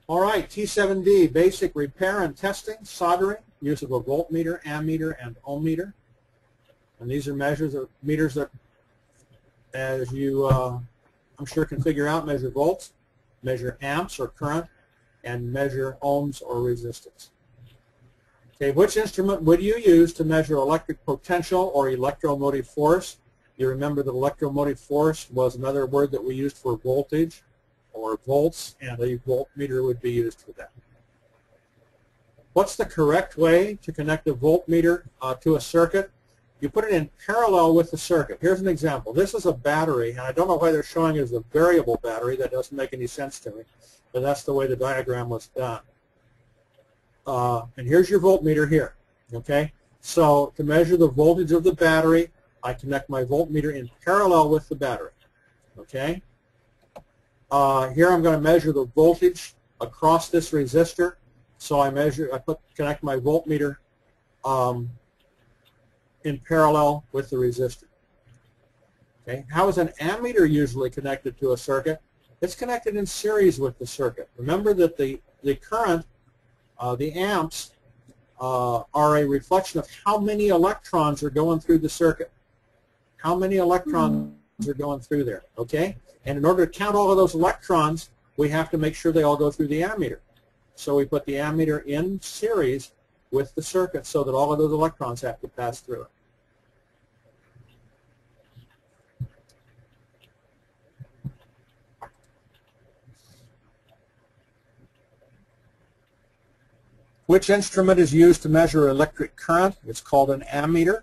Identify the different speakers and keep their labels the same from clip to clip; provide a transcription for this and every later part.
Speaker 1: All right, T7D, basic repair and testing, soldering, use of a voltmeter, ammeter, and ohm meter. And these are meters that, as you, I'm sure, can figure out, measure volts, measure amps or current, and measure ohms or resistance. Okay, which instrument would you use to measure electric potential or electromotive force? You remember that electromotive force was another word that we used for voltage or volts, and a voltmeter would be used for that. What's the correct way to connect a voltmeter to a circuit? You put it in parallel with the circuit. Here's an example. This is a battery, and I don't know why they're showing it as a variable battery. That doesn't make any sense to me, but that's the way the diagram was done. And here's your voltmeter here. Okay, so to measure the voltage of the battery, I connect my voltmeter in parallel with the battery. Okay. Here I'm going to measure the voltage across this resistor. So I connect my voltmeter in parallel with the resistor. Okay. How is an ammeter usually connected to a circuit? It's connected in series with the circuit. Remember that the current, the amps, are a reflection of how many electrons are going through the circuit. How many electrons are going through there, okay? And in order to count all of those electrons, we have to make sure they all go through the ammeter. So we put the ammeter in series with the circuit so that all of those electrons have to pass through it. Which instrument is used to measure electric current? It's called an ammeter.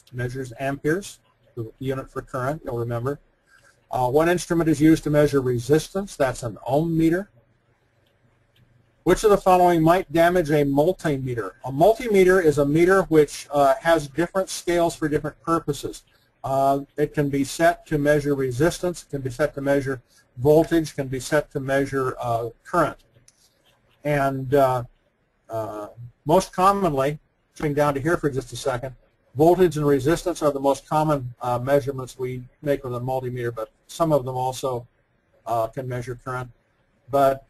Speaker 1: It measures amperes, the unit for current, you'll remember. One instrument is used to measure resistance. That's an ohm meter. Which of the following might damage a multimeter? A multimeter is a meter which has different scales for different purposes. It can be set to measure resistance, it can be set to measure voltage, can be set to measure current. And most commonly, swing down to here for just a second, voltage and resistance are the most common measurements we make with a multimeter, but some of them also can measure current. But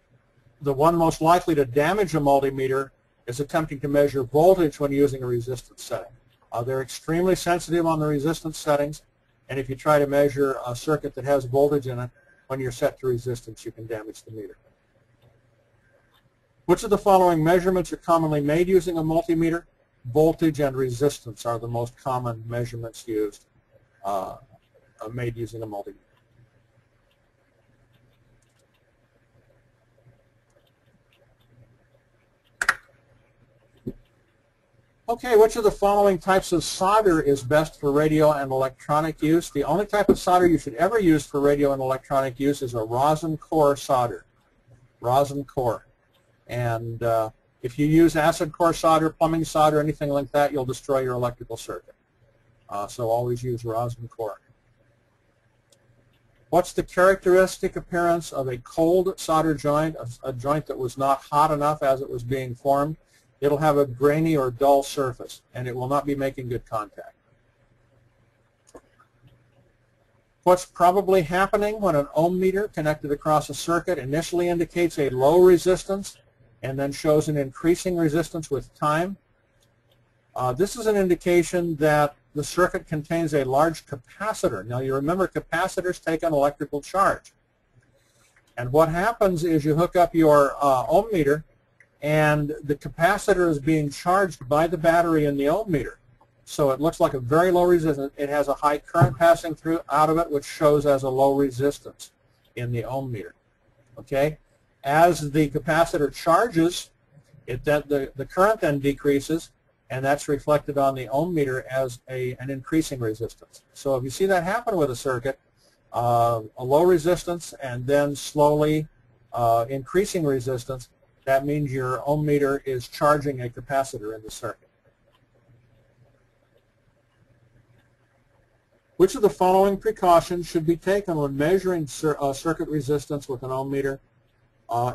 Speaker 1: the one most likely to damage a multimeter is attempting to measure voltage when using a resistance setting. They're extremely sensitive on the resistance settings, and if you try to measure a circuit that has voltage in it, when you're set to resistance, you can damage the meter. Which of the following measurements are commonly made using a multimeter? Voltage and resistance are the most common measurements used, made using a multimeter. Okay, which of the following types of solder is best for radio and electronic use? The only type of solder you should ever use for radio and electronic use is a rosin core solder. Rosin core. And if you use acid core solder, plumbing solder, anything like that, you'll destroy your electrical circuit. So always use rosin core. What's the characteristic appearance of a cold solder joint, a joint that was not hot enough as it was being formed? It'll have a grainy or dull surface, and it will not be making good contact. What's probably happening when an ohm meter connected across a circuit initially indicates a low resistance and then shows an increasing resistance with time? This is an indication that the circuit contains a large capacitor. Now you remember capacitors take an electrical charge. And what happens is you hook up your ohm meter, and the capacitor is being charged by the battery in the ohm meter. So it looks like a very low resistance. It has a high current passing through out of it, which shows as a low resistance in the ohm meter. Okay? As the capacitor charges, the current then decreases, and that's reflected on the ohm meter as an increasing resistance. So if you see that happen with a circuit, a low resistance and then slowly increasing resistance, that means your ohm meter is charging a capacitor in the circuit. Which of the following precautions should be taken when measuring circuit resistance with an ohm meter?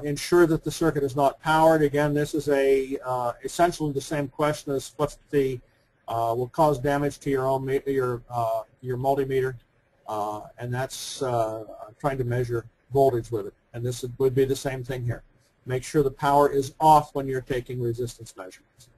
Speaker 1: Ensure that the circuit is not powered. Again, this is essentially the same question as what's the will cause damage to your ohm meter, your multimeter, and that's trying to measure voltage with it. And this would be the same thing here. Make sure the power is off when you're taking resistance measurements.